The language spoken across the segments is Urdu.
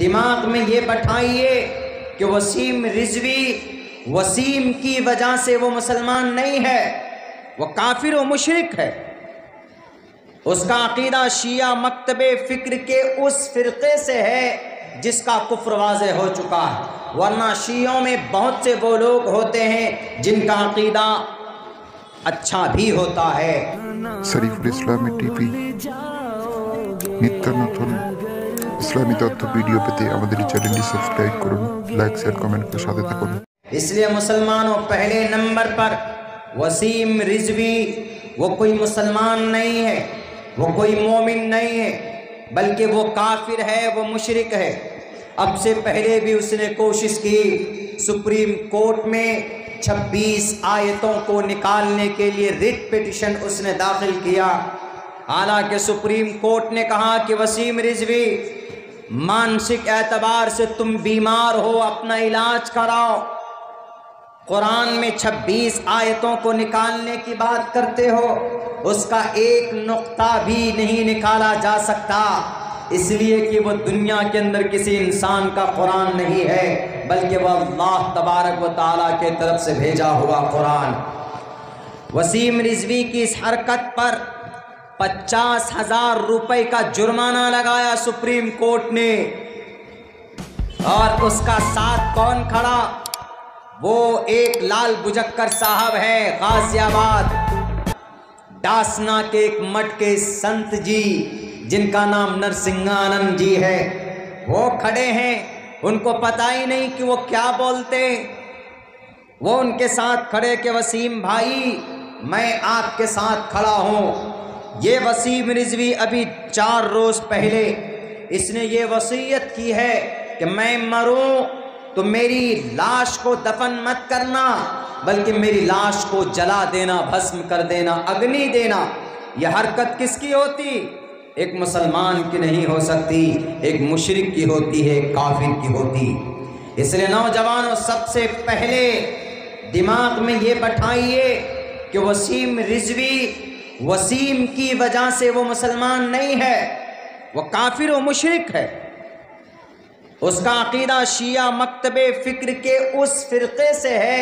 دماغ میں یہ بٹھائیے کہ وسیم رضوی وسیم کی وجہ سے وہ مسلمان نہیں ہے، وہ کافر و مشرک ہے۔ اس کا عقیدہ شیعہ مکتب فکر کے اس فرقے سے ہے جس کا کفر واضح ہو چکا ہے، ورنہ شیعوں میں بہت سے وہ لوگ ہوتے ہیں جن کا عقیدہ اچھا بھی ہوتا ہے۔ শরীফুল ইসলামী টিভি নিত্য নতুন ইসলামী তথ্য ভিডিও পেতে আমাদের এই চ্যানেলটি সাবস্ক্রাইব করুন, লাইক শেয়ার কমেন্ট করে সাথে থাকুন। اس لیے مسلمانوں پہلے نمبر پر وسیم رضوی وہ کوئی مسلمان نہیں ہے، وہ کوئی مومن نہیں ہے، بلکہ وہ کافر ہے، وہ مشرک ہے۔ اب سے پہلے بھی اس نے کوشش کی، سپریم کورٹ میں 26 آیتوں کو نکالنے کے لیے ریٹ پیٹیشن اس نے داخل کیا، حالانکہ سپریم کورٹ نے کہا کہ وسیم رضوی مانسک اعتبار سے تم بیمار ہو، اپنا علاج کراؤ۔ قرآن میں 26 آیتوں کو نکالنے کی بات کرتے ہو، اس کا ایک نقطہ بھی نہیں نکالا جا سکتا، اس لیے کہ وہ دنیا کے اندر کسی انسان کا قرآن نہیں ہے، بلکہ وہ اللہ تبارک و تعالیٰ کے طرف سے بھیجا ہوا قرآن۔ وسیم رضوی کی اس حرکت پر 50,000 روپے کا جرمانہ لگایا سپریم کورٹ نے، اور اس کا ساتھ کون کھڑا؟ وہ ایک لال بجکر صاحب ہے، غازی آباد ڈاسنا کے ایک مٹھ کے سنت جی جن کا نام نرسنگھانند جی ہے، وہ کھڑے ہیں، ان کو پتہ ہی نہیں کہ وہ کیا بولتے۔ وہ ان کے ساتھ کھڑے کہ وسیم بھائی میں آپ کے ساتھ کھڑا ہوں۔ یہ وسیم رضوی ابھی 4 روز پہلے اس نے یہ وصیت کی ہے کہ میں مروں تو میری لاش کو دفن مت کرنا، بلکہ میری لاش کو جلا دینا، بھسم کر دینا، اگنی دینا۔ یہ حرکت کس کی ہوتی؟ ایک مسلمان کی نہیں ہو سکتی، ایک مشرک کی ہوتی ہے، ایک کافر کی ہوتی۔ اس لیے نوجوانوں سب سے پہلے دماغ میں یہ بٹھائیے کہ وسیم رضوی وسیم کی وجہ سے وہ مسلمان نہیں ہے، وہ کافر و مشرک ہے۔ اس کا عقیدہ شیعہ مکتب فکر کے اس فرقے سے ہے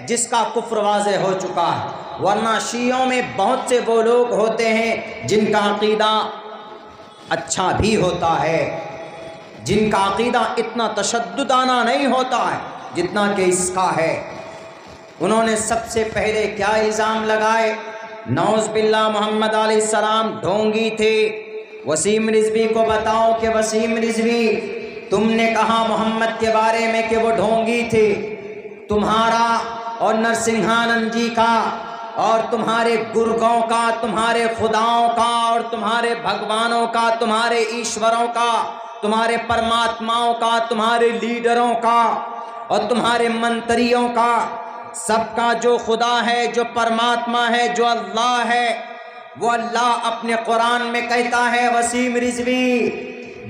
جس کا کفر واضح ہو چکا ہے، ورنہ شیعوں میں بہت سے وہ لوگ ہوتے ہیں جن کا عقیدہ اچھا بھی ہوتا ہے، جن کا عقیدہ اتنا تشددانہ نہیں ہوتا ہے جتنا کہ اس کا ہے۔ انہوں نے سب سے پہلے کیا الزام لگائے؟ نعوذ باللہ محمد علیہ السلام ڈھونگی تھے۔ وسیم رضوی کو بتاؤ کہ وسیم رضوی تم نے کہا محمد کے بارے میں کہ وہ ڈھونگی تھے، تمہارا اور نرسنگھانند جی کا اور تمہارے گرگوں کا، تمہارے خداؤں کا اور تمہارے بھگوانوں کا، تمہارے ایشوروں کا، تمہارے پرماتماؤں کا، تمہارے لیڈروں کا اور تمہارے منتریوں کا، سب کا جو خدا ہے، جو پرماتما ہے، جو اللہ ہے، وہ اللہ اپنے قرآن میں کہتا ہے وسیم رضوی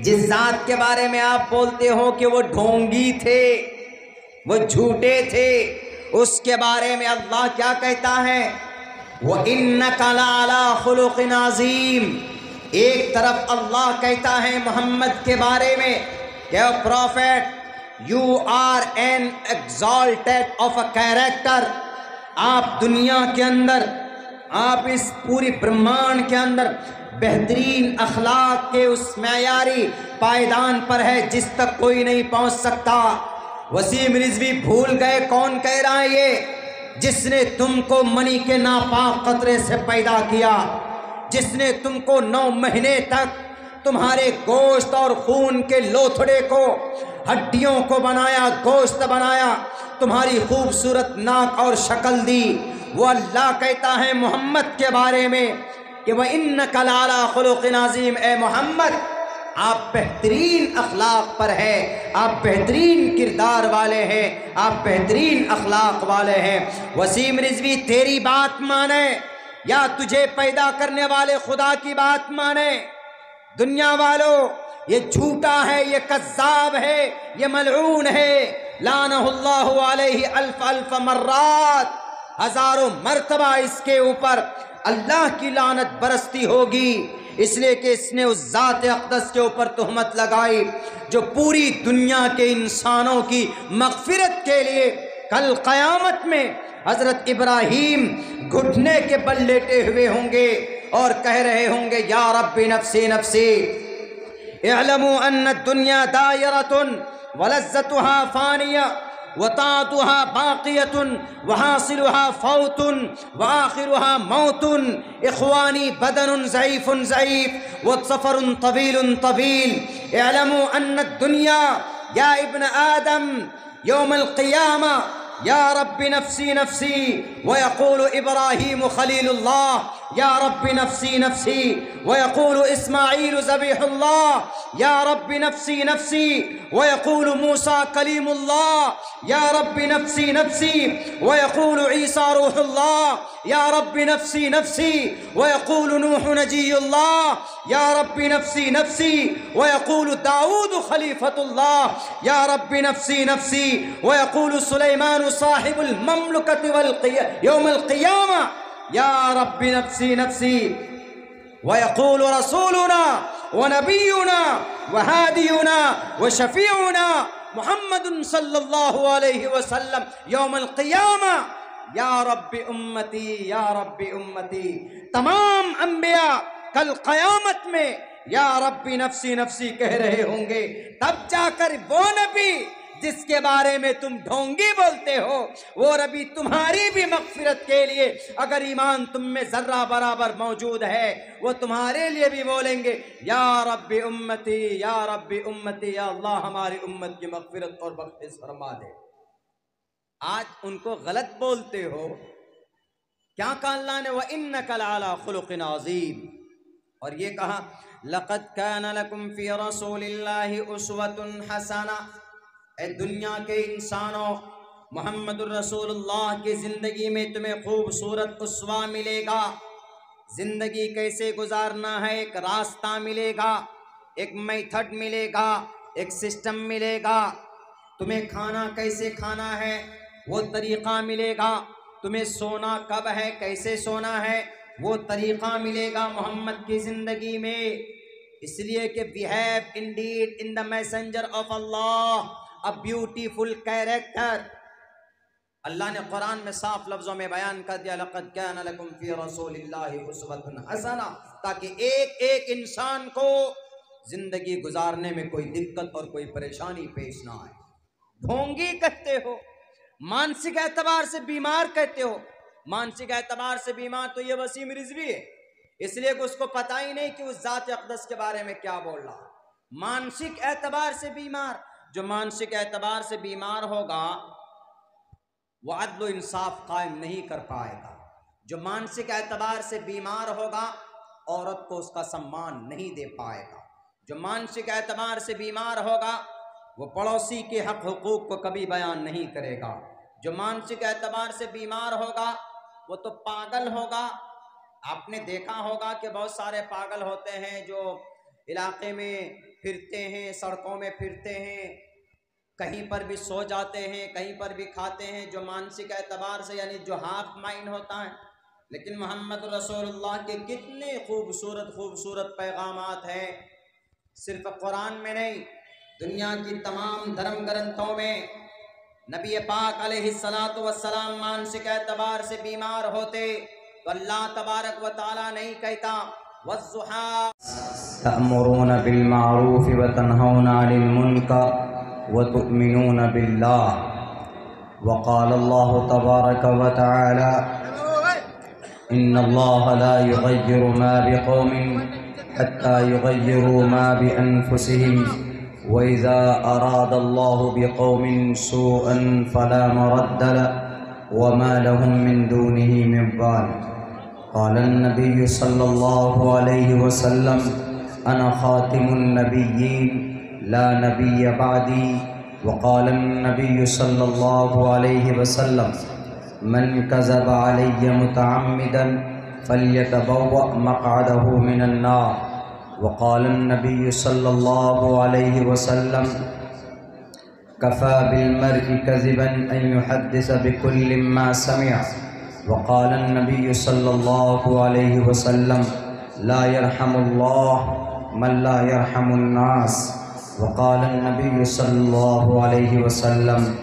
جس ذات کے بارے میں آپ بولتے ہو کہ وہ ڈھونگی تھے، وہ جھوٹے تھے، اس کے بارے میں اللہ کیا کہتا ہے؟ وَإِنَّكَ لَعَلَىٰ خُلُقٍ عَظِيمٍ۔ ایک طرف اللہ کہتا ہے محمد کے بارے میں کہ prophet you are an exalted of a character, آپ دنیا کے اندر، آپ اس پوری برہمانڈ کے اندر بہترین اخلاق کے اس معیاری پائیدان پر ہے جس تک کوئی نہیں پہنچ سکتا۔ وسیم رضوی بھول گئے کون کہہ رہا ہے یہ؟ جس نے تم کو منی کے ناپاک قطرے سے پیدا کیا، جس نے تم کو 9 مہینے تک تمہارے گوشت اور خون کے لوتھڑے کو، ہڈیوں کو بنایا، گوشت بنایا، تمہاری خوبصورت ناک اور شکل دی، وہ اللہ کہتا ہے محمد کے بارے میں کہ وَإِنَّكَ لَعَلَىٰ خُلُقٍ عَظِيمٍ۔ اے محمد آپ بہترین اخلاق پر ہیں، آپ بہترین کردار والے ہیں، آپ بہترین اخلاق والے ہیں۔ وسیم رضوی تیری بات مانے یا تجھے پیدا کرنے والے خدا کی بات مانے؟ دنیا والوں یہ جھوٹا ہے، یہ کذاب ہے، یہ ملعون ہے، لعنہ اللہ علیہ الف الف مرات، ہزاروں مرتبہ اس کے اوپر اللہ کی لعنت برستی ہوگی۔ اس لیے کہ اس نے اس ذات اقدس کے اوپر تہمت لگائی جو پوری دنیا کے انسانوں کی مغفرت کے لیے کل قیامت میں حضرت ابراہیم گھٹنے کے بل لیٹے ہوئے ہوں گے اور کہہ رہے ہوں گے یا رب نفسی نفسی اعلموا ان الدنیا دائرۃ ولذتها فانیہ وطاعتها باقیۃ وحاصلها فوت وآخرها موت اخوانی بدن ضعیف ضعیف وسفر طویل طویل اعلموا ان الدنیا یا ابن آدم یوم القیامہ یا رب نفسی نفسی ویقول ابراہیم خلیل اللہ یا رب نفسی نفسی ویقول اسماعیل ذبیح اللہ یا رب نفسی نفسی ویقول موسیٰ کلیم اللہ یا رب نفسی نفسی ویقول عیسیٰ روح اللہ یا رب نفسی نفسی ویقول نوح نجی اللہ یا رب نفسی نفسی ویقول داود خلیفۃ اللہ یا رب نفسی نفسی ویقول سلیمان صاحب المملکۃ یوم القیامہ یا رب نفسی نفسی ویقول رسولنا ونبینا وہادینا وشفیعنا محمد صلی اللہ علیہ وسلم یوم القیامہ یا رب امتی یا رب امتی۔ تمام انبیاء کل قیامت میں یا رب نفسی نفسی کہہ رہے ہوں گے، تب جا کر وہ نبی جس کے بارے میں تم ڈھونگی بولتے ہو، وہ ربی تمہاری بھی مغفرت کے لیے اگر ایمان تم میں ذرہ برابر موجود ہے وہ تمہارے لیے بھی بولیں گے یا رب امتی یا رب امتی، یا اللہ ہماری امت کی مغفرت اور بخشش فرما دے۔ آج ان کو غلط بولتے ہو، کیا کہا اللہ نے وَإِنَّكَ لَعَلَىٰ خُلُقٍ عَظِيمٍ، اور یہ کہا لَقَدْ كَانَ لَكُمْ فِي رَسُولِ اللَّهِ أُسْوَةٌ حَسَنَةٌ۔ اے دنیا کے انسانوں، محمد الرسول اللہ کی زندگی میں تمہیں خوبصورت اسوہ ملے گا، زندگی کیسے گزارنا ہے ایک راستہ ملے گا، ایک میتھڈ ملے گا، ایک سسٹم ملے گا، تمہیں کھانا کیسے کھانا ہے وہ طریقہ ملے گا، تمہیں سونا کب ہے کیسے سونا ہے وہ طریقہ ملے گا محمد کی زندگی میں، اس لیے کہ we have indeed in the messenger of Allah a beautiful character۔ اللہ نے قرآن میں صاف لفظوں میں بیان کر دیا لَقَدْ كَانَ لَكُمْ فِي رَسُولِ اللَّهِ أُسْوَةٌ حَسَنَةٌ، تاکہ ایک ایک انسان کو زندگی گزارنے میں کوئی دقت اور کوئی پریشانی پیش نہ آئے۔ ڈھونگی کہتے ہو، مانسک اعتبار سے بیمار کہتے ہو، مانسک اعتبار سے بیمار تو یہ وسیم رضوی ہے، اس لیے کہ اس کو پتہ ہی نہیں کہ اس ذات اقدس کے بارے میں کیا بول رہا۔ مانسک اعتبار سے بیمار، جو مانسک اعتبار سے بیمار ہوگا وہ عدل و انصاف قائم نہیں کر پائے گا، جو مانسک اعتبار سے بیمار ہوگا عورت کو اس کا سمان نہیں دے پائے گا، جو مانسک اعتبار سے بیمار ہوگا وہ پڑوسی کے حق حقوق کو کبھی بیان نہیں کرے گا، جو مانسک اعتبار سے بیمار ہوگا وہ تو پاگل ہوگا۔ آپ نے دیکھا ہوگا کہ بہت سارے پاگل ہوتے ہیں جو علاقے میں پھرتے ہیں، سڑکوں میں پھرتے ہیں، کہیں پر بھی سو جاتے ہیں، کہیں پر بھی کھاتے ہیں، جو مانسک اعتبار سے یعنی جو ہاف مائنڈ ہوتا ہے۔ لیکن محمد رسول اللہ کے کتنے خوبصورت خوبصورت پیغامات ہیں، صرف قرآن میں نہیں، دنیا کی تمام دھرم گرنتھوں میں نبی پاک علیہ السلام مانسک اعتبار سے بیمار ہوتے تو اللہ تبارک و تعالیٰ نہیں کہتا وَالضُّحَىٰ تَأْمُرُونَ بِالْمَعْرُوفِ وَتَنْهَوْنَ عَنِ الْمُنكَرِ وَتُؤْمِنُونَ بِاللَّهِ وَقَالَ اللَّهُ تَبَارَكَ وَتَعَالَى إِنَّ اللَّهَ لَا يُغَيِّرُ مَا بِقَوْمٍ حَتَّى يُغَيِّرُوا مَا بِأَنفُسِهِمْ وَإِذَا أَرَادَ اللَّهُ بِقَوْمٍ سُوءًا فَلَا مَرَدَّ لَهُ وَمَا لَهُم مِّن دُونِهِ مِن وَالٍ۔ قال النبي صلى الله عليه وسلم أنا خاتم النبيين لا نبي بعدي، وقال النبي صلى الله عليه وسلم من كذب علي متعمدا فليتبوأ مقعده من النار، وقال النبي صلى الله عليه وسلم كفى بالمرء كذبا أن يحدث بكل ما سمع، وقال النبي صلى الله عليه وسلم لا يرحم الله من لا يرحم الناس. وقال النبي صلى الله عليه وسلم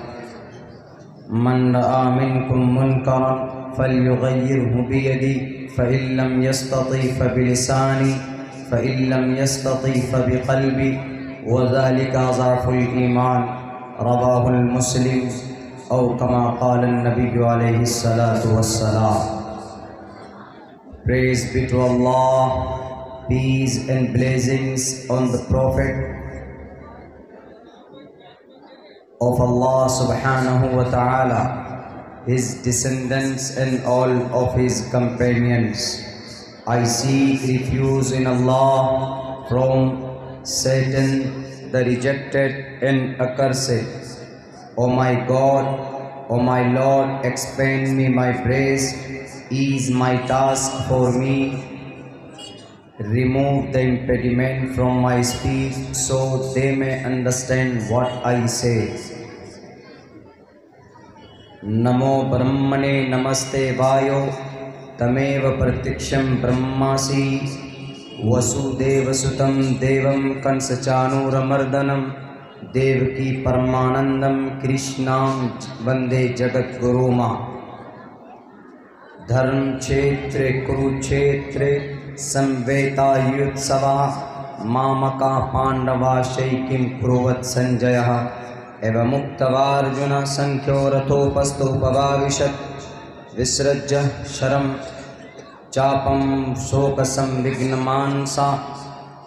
من رأى منكم منكرا فليغيره بيده فإن لم يستطع فبلسانه فإن لم يستطع فبقلبه وذلك ضعف الإيمان. رواه المسلم أو كما قال النبي عليه الصلاة والسلام. Praise be to Allah, peace and blessings on the Prophet of Allah subhanahu wa ta'ala, his descendants and all of his companions. I seek refuge in Allah from Satan, the rejected and accursed. O my God, O my Lord, expand me my praise, ease my task for me, remove the impediment from my speech so they may understand what I say. Namo Brahmane Namaste Vayo Tamev Pratiksham Brahmasi Vasudeva Sutam Devam Kansachanuramardanam Devaki Paramanandam Krishnam Vande Jagat Guruma. Dharm Kshetre Kurukshetre Samveta Yutsava Mamaka Pandava Shaikim Kuruvat Sanjaya Eva Muktavarjuna Sankhyo Rathopasto Pavavishat Visrajya Sharam Chapam Shokasam Vignamansa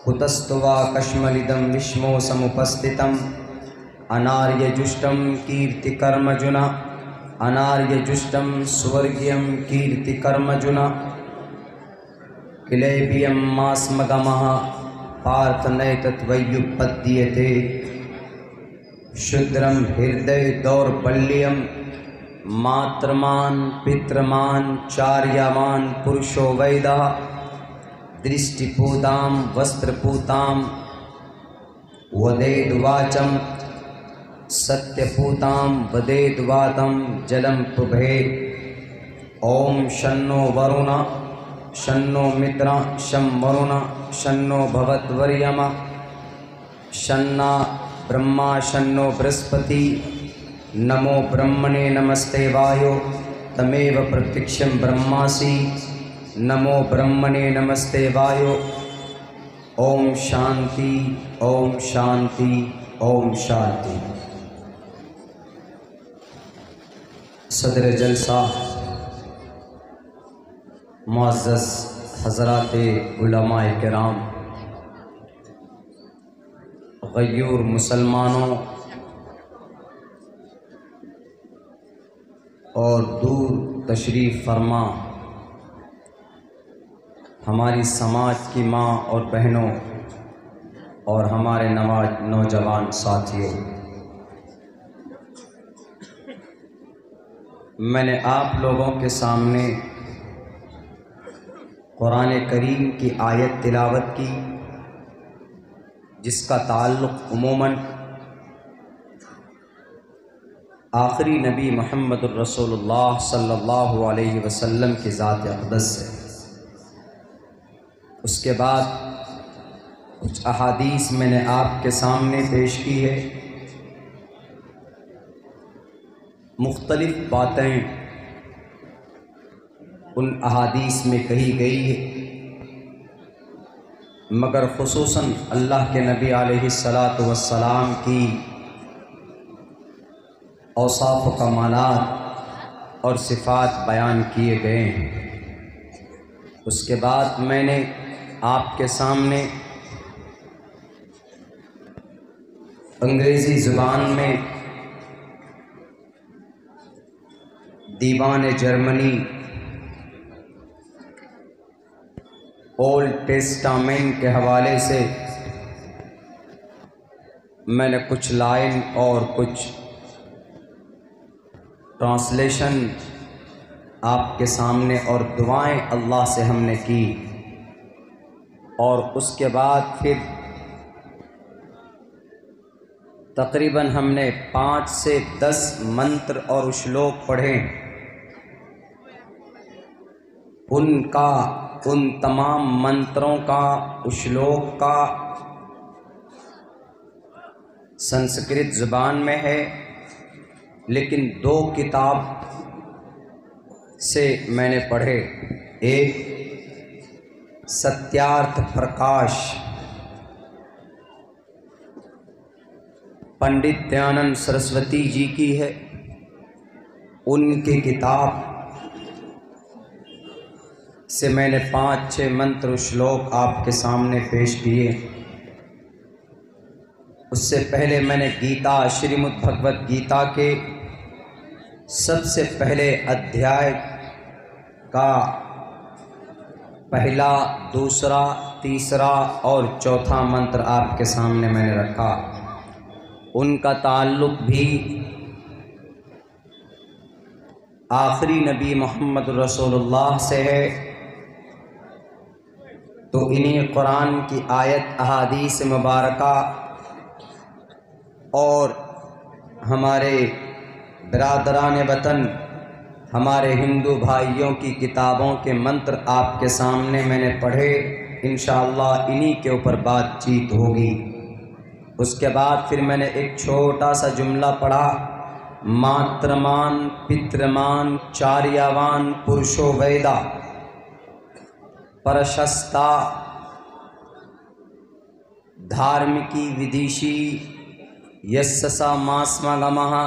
Kutastuva Kashmalidam Vishmo Samupastitam Anarya Jushtam Kirti Karmajuna Anarya Jushtam Swargyam Kirti Karmajuna Kilebiyam Masmadamaha Parthanaitatvayyupaddiyate Shudram Hirday Daurpalyam Matraman Pitraman Charyaman Purusho Vaida Drishtiputam Vastraputam Vadedvacham Satyaputam Vadedvatam Jalam Pubhe. Om Shanno Varuna Shanno Mitra Sham Varuna Shanno Bhavatvaryama Shanna Brahma Shanno Brihaspati. Namo Brahmane Namaste Vayo Tameva Pratiksham Brahmasi. Namo Brahmane Namaste Vayo. Om Shanti, Om Shanti, Om Shanti. صدر جلسہ معزز حضرات علماء کرام، غیور مسلمانوں اور دور تشریف فرما ہماری سماج کی ماں اور بہنوں اور ہمارے نوجوان ساتھیوں، میں نے آپ لوگوں کے سامنے قرآن کریم کی آیت تلاوت کی جس کا تعلق عموماً آخری نبی محمد الرسول اللہ صلی اللہ علیہ وسلم کی ذات اقدس سے۔ اس کے بعد کچھ احادیث میں نے آپ کے سامنے پیش کی ہے۔ مختلف باتیں ان احادیث میں کہی گئی ہے، مگر خصوصاً اللہ کے نبی علیہ السلام کی اوصاف و کمالات اور صفات بیان کیے گئے ہیں۔ اس کے بعد میں نے آپ کے سامنے انگریزی زبان میں دیوان جرمنی اولڈ ٹیسٹامنٹ کے حوالے سے میں نے کچھ لائن اور کچھ ٹرانسلیشن آپ کے سامنے اور دعائیں اللہ سے ہم نے کی، اور اس کے بعد پھر تقریباً ہم نے 5 سے 10 منتر اور شلوک پڑھے، ان کا ان تمام منتروں کا، شلوک کا سنسکرت زبان میں ہے، لیکن 2 کتاب سے میں نے پڑھے۔ ایک ستیارتھ پرکاش پنڈت دیانند سرسوتی جی کی ہے، ان کی کتاب سے میں نے 5-6 منتر و شلوک آپ کے سامنے پیش کیے۔ اس سے پہلے میں نے گیتا، شریمد بھگوت گیتا کے سب سے پہلے ادھیائے کا پہلا، دوسرا، تیسرا اور چوتھا منتر آپ کے سامنے میں نے رکھا۔ ان کا تعلق بھی آخری نبی محمد رسول اللہ سے ہے، تو انہی قرآن کی آیت، احادیث مبارکہ اور ہمارے برادران وطن، ہمارے ہندو بھائیوں کی کتابوں کے منتر آپ کے سامنے میں نے پڑھے۔ انشاءاللہ انہی کے اوپر بات چیت ہوگی۔ اس کے بعد پھر میں نے ایک چھوٹا سا جملہ پڑھا، ماترمان پترمان چاریاوان پرشو ویدا پرشستا دھارمکی ودیشی یسسا ماسما گمہ۔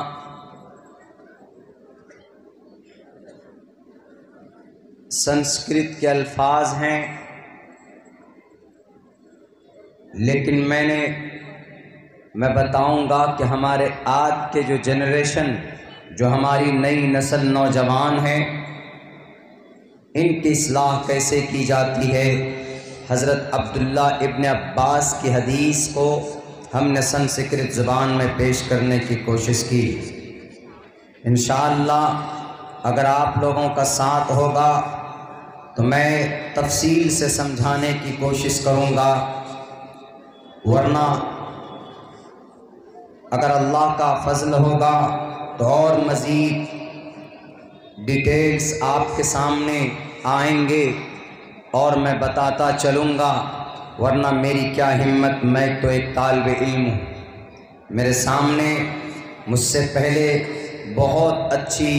سنسکرت کے الفاظ ہیں، لیکن میں بتاؤں گا کہ ہمارے آج کے جو جنریشن، جو ہماری نئی نسل نوجوان ہیں، ان کی اصلاح کیسے کی جاتی ہے۔ حضرت عبداللہ ابن عباس کی حدیث کو ہم نے سنسکرت زبان میں پیش کرنے کی کوشش کی۔ انشاءاللہ اگر آپ لوگوں کا ساتھ ہوگا تو میں تفصیل سے سمجھانے کی کوشش کروں گا، ورنہ اگر اللہ کا فضل ہوگا تو اور مزید ڈیٹیلز آپ کے سامنے آئیں گے اور میں بتاتا چلوں گا، ورنہ میری کیا ہمت، میں تو ایک طالب علم ہوں۔ میرے سامنے مجھ سے پہلے بہت اچھی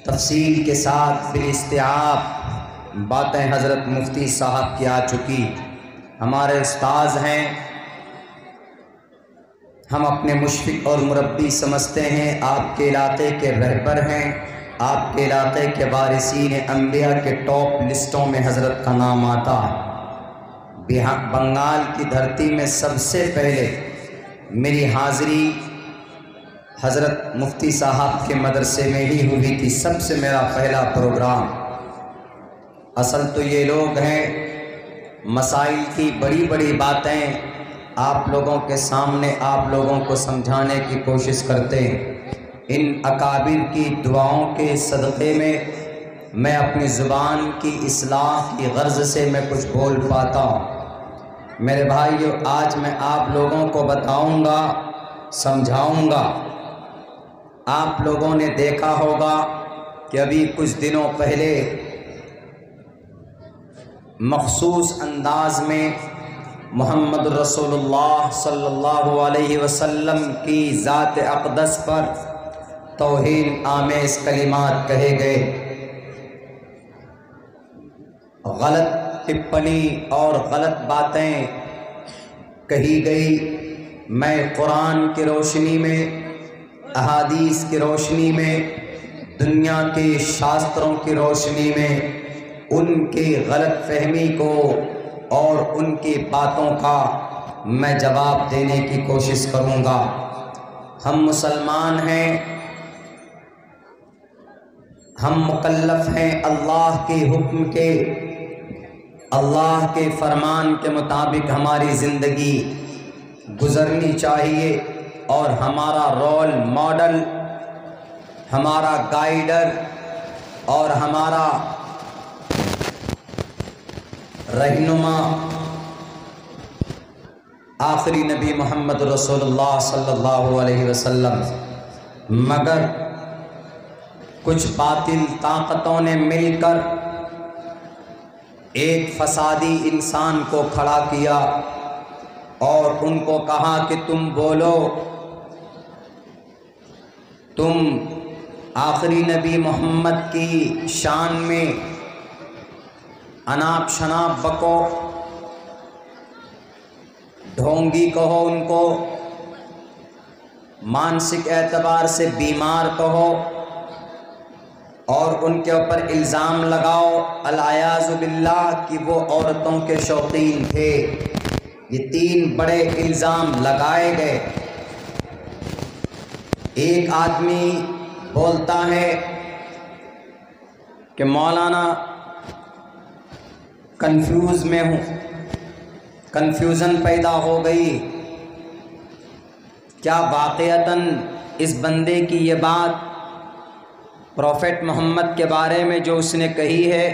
تفصیل کے ساتھ بالاستیعاب باتیں حضرت مفتی صاحب کی آ چکی، ہمارے استاذ ہیں، ہم اپنے مشفق اور مربی سمجھتے ہیں، آپ کے علاقے کے رہبر ہیں، آپ کے علاقے کے وارثین انبیاء کے ٹاپ لسٹوں میں حضرت کا نام آتا ہے۔ بنگال کی دھرتی میں سب سے پہلے میری حاضری حضرت مفتی صاحب کے مدرسے میں ہی ہوئی تھی، سب سے میرا پہلا پروگرام۔ اصل تو یہ لوگ ہیں، مسائل کی بڑی بڑی باتیں آپ لوگوں کے سامنے آپ لوگوں کو سمجھانے کی کوشش کرتے ہیں۔ ان اکابر کی دعاؤں کے صدقے میں اپنی زبان کی اصلاح کی غرض سے میں کچھ بول پاتا ہوں۔ میرے بھائیو، آج میں آپ لوگوں کو بتاؤں گا، سمجھاؤں گا۔ آپ لوگوں نے دیکھا ہوگا کہ ابھی کچھ دنوں پہلے مخصوص انداز میں محمد رسول اللہ صلی اللہ علیہ وسلم کی ذات اقدس پر توہین آمیز کلمات کہے گئے، غلط ٹپنی اور غلط باتیں کہی گئی۔ میں قرآن کی روشنی میں، احادیث کی روشنی میں، دنیا کے شاستروں کی روشنی میں ان کی غلط فہمی کو اور ان کی باتوں کا میں جواب دینے کی کوشش کروں گا۔ ہم مسلمان ہیں، ہم مکلف ہیں اللہ کے حکم کے، اللہ کے فرمان کے مطابق ہماری زندگی گزرنی چاہیے، اور ہمارا رول ماڈل، ہمارا گائیڈر اور ہمارا رہنما آخری نبی محمد رسول اللہ صلی اللہ علیہ وسلم۔ مگر کچھ باطل طاقتوں نے مل کر ایک فسادی انسان کو کھڑا کیا اور ان کو کہا کہ تم بولو، تم آخری نبی محمد کی شان میں اناپ شناپ بکو، ڈھونگی کہو، ان کو مانسک اعتبار سے بیمار کہو، اور ان کے اوپر الزام لگاؤ العیاذ باللہ کہ وہ عورتوں کے شوقین تھے۔ یہ 3 بڑے الزام لگائے گئے۔ ایک آدمی بولتا ہے کہ مولانا کنفیوز میں ہوں، کنفیوژن پیدا ہو گئی، کیا واقعتاً اس بندے کی یہ بات پروفیٹ محمد کے بارے میں جو اس نے کہی ہے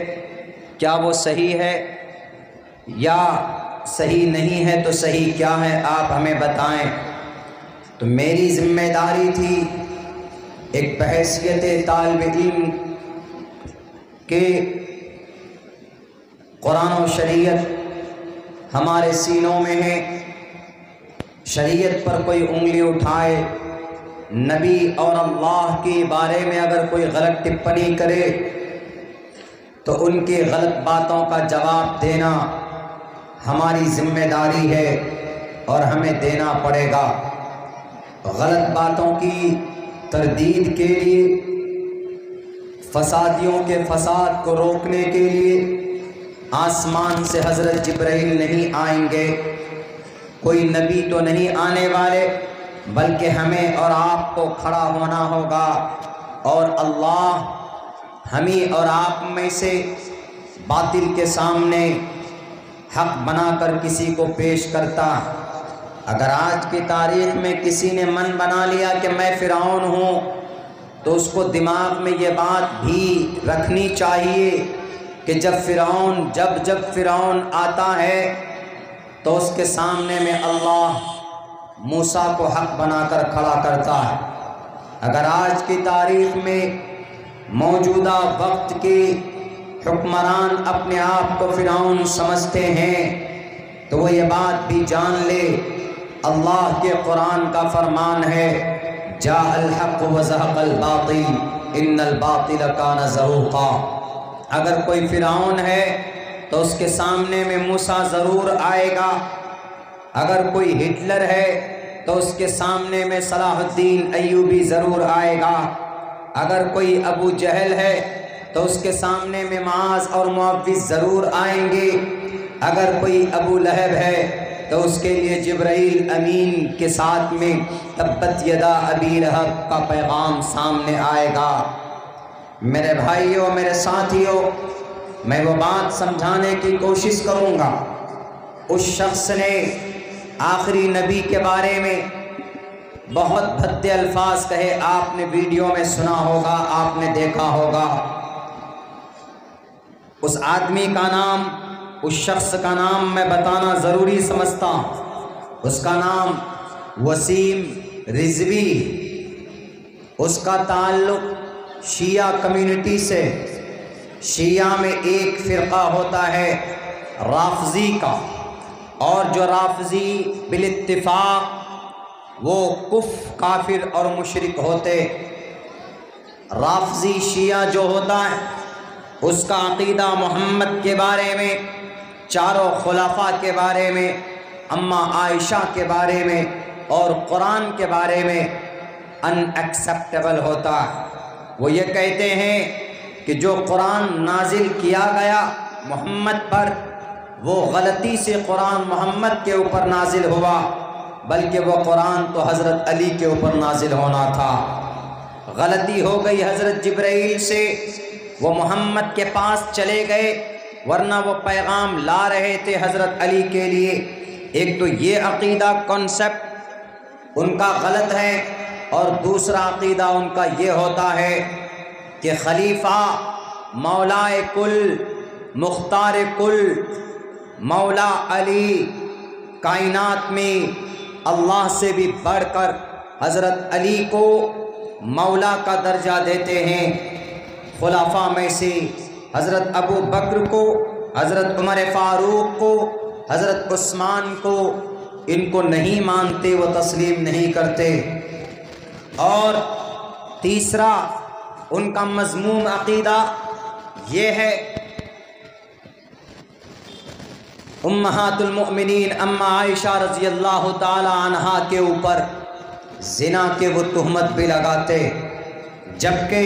کیا وہ صحیح ہے یا صحیح نہیں ہے؟ تو صحیح کیا ہے آپ ہمیں بتائیں۔ تو میری ذمہ داری تھی ایک بحیثیت طالب علم کہ قرآن و شریعت ہمارے سینوں میں ہے، شریعت پر کوئی انگلی اٹھائے، نبی اور اللہ کے بارے میں اگر کوئی غلط ٹپنی کرے تو ان کی غلط باتوں کا جواب دینا ہماری ذمہ داری ہے اور ہمیں دینا پڑے گا۔ غلط باتوں کی تردید کے لیے، فسادیوں کے فساد کو روکنے کے لیے آسمان سے حضرت جبرائیل نہیں آئیں گے، کوئی نبی تو نہیں آنے والے، بلکہ ہمیں اور آپ کو کھڑا ہونا ہوگا، اور اللہ ہمیں اور آپ میں سے باطل کے سامنے حق بنا کر کسی کو پیش کرتا۔ اگر آج کی تاریخ میں کسی نے من بنا لیا کہ میں فرعون ہوں، تو اس کو دماغ میں یہ بات بھی رکھنی چاہیے کہ جب فرعون آتا ہے تو اس کے سامنے میں اللہ موسیٰ کو حق بنا کر کھڑا کرتا ہے۔ اگر آج کی تاریخ میں موجودہ وقت کے حکمران اپنے آپ کو فرعون سمجھتے ہیں تو وہ یہ بات بھی جان لے، اللہ کے قرآن کا فرمان ہے جاء الحق وزهق الباطل ان الباطل کان زہوقا۔ اگر کوئی فرعون ہے تو اس کے سامنے میں موسیٰ ضرور آئے گا، اگر کوئی ہٹلر ہے تو اس کے سامنے میں صلاح الدین ایوبی ضرور آئے گا، اگر کوئی ابو جہل ہے تو اس کے سامنے میں معاذ اور معوذ ضرور آئیں گے، اگر کوئی ابو لہب ہے تو اس کے لیے جبرائیل امین کے ساتھ میں تبت یدا ابی لہب کا پیغام سامنے آئے گا۔ میرے بھائیوں، میرے ساتھیوں، میں وہ بات سمجھانے کی کوشش کروں گا۔ اس شخص نے آخری نبی کے بارے میں بہت بھدے الفاظ کہے، آپ نے ویڈیو میں سنا ہوگا، آپ نے دیکھا ہوگا۔ اس آدمی کا نام، اس شخص کا نام میں بتانا ضروری سمجھتا ہوں۔ اس کا نام وسیم رضوی، اس کا تعلق شیعہ کمیونٹی سے۔ شیعہ میں ایک فرقہ ہوتا ہے رافضی کا، اور جو رافضی بالاتفاق وہ کافر اور مشرک ہوتے۔ رافضی شیعہ جو ہوتا ہے اس کا عقیدہ محمد کے بارے میں، چاروں خلفاء کے بارے میں، اماں عائشہ کے بارے میں اور قرآن کے بارے میں ان ایکسیپٹیبل ہوتا ہے۔ وہ یہ کہتے ہیں کہ جو قرآن نازل کیا گیا محمد پر، وہ غلطی سے قرآن محمد کے اوپر نازل ہوا، بلکہ وہ قرآن تو حضرت علی کے اوپر نازل ہونا تھا۔ غلطی ہو گئی حضرت جبرائیل سے، وہ محمد کے پاس چلے گئے، ورنہ وہ پیغام لا رہے تھے حضرت علی کے لیے۔ ایک تو یہ عقیدہ کنسپٹ ان کا غلط ہے، اور دوسرا عقیدہ ان کا یہ ہوتا ہے کہ خلیفہ مولائے کل، مختار کل، مولا علی کائنات میں اللہ سے بھی بڑھ کر حضرت علی کو مولا کا درجہ دیتے ہیں۔ خلفاء میں سے حضرت ابو بکر کو حضرت عمر فاروق کو، حضرت عثمان کو، ان کو نہیں مانتے، وہ تسلیم نہیں کرتے۔ اور تیسرا ان کا مذموم عقیدہ یہ ہے، امہات المؤمنین اما عائشہ رضی اللہ تعالی عنہا کے اوپر زنا کے وہ تہمت بھی لگاتے، جبکہ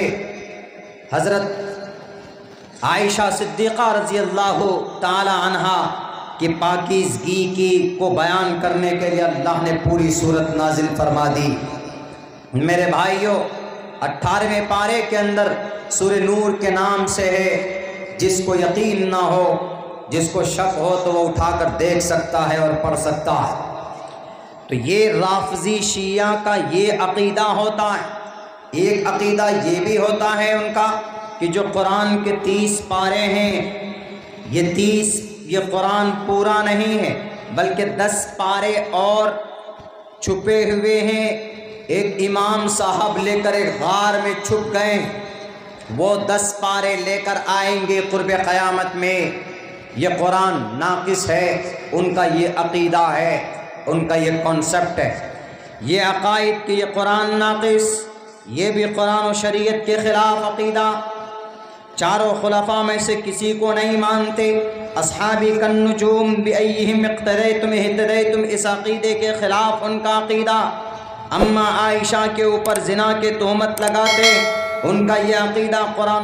حضرت عائشہ صدیقہ رضی اللہ تعالی عنہا کی پاکیزگی کی کو بیان کرنے کے لیے اللہ نے پوری صورت نازل فرما دی۔ میرے بھائیوں، 18ویں پارے کے اندر سورہ نور کے نام سے ہے، جس کو یقین نہ ہو، جس کو شک ہو تو وہ اٹھا کر دیکھ سکتا ہے اور پڑھ سکتا ہے۔ تو یہ رافضی شیعہ کا یہ عقیدہ ہوتا ہے۔ ایک عقیدہ یہ بھی ہوتا ہے ان کا کہ جو قرآن کے 30 پارے ہیں، یہ قرآن پورا نہیں ہے، بلکہ 10 پارے اور چھپے ہوئے ہیں۔ ایک امام صاحب لے کر ایک غار میں چھپ گئے، وہ 10 پارے لے کر آئیں گے قرب قیامت میں۔ یہ قرآن ناقص ہے، ان کا یہ عقیدہ ہے، ان کا یہ کانسیپٹ ہے۔ یہ عقائد کہ یہ قرآن ناقص، یہ بھی قرآن و شریعت کے خلاف عقیدہ۔ چاروں خلفاء میں سے کسی کو نہیں مانتے۔ اصحابی کالنجوم بأیہم اقتدیتم اہتدیتم، اس عقیدے کے خلاف ان کا عقیدہ۔ اما عائشہ کے اوپر زنا کے تہمت لگاتے، ان کا یہ عقیدہ قرآن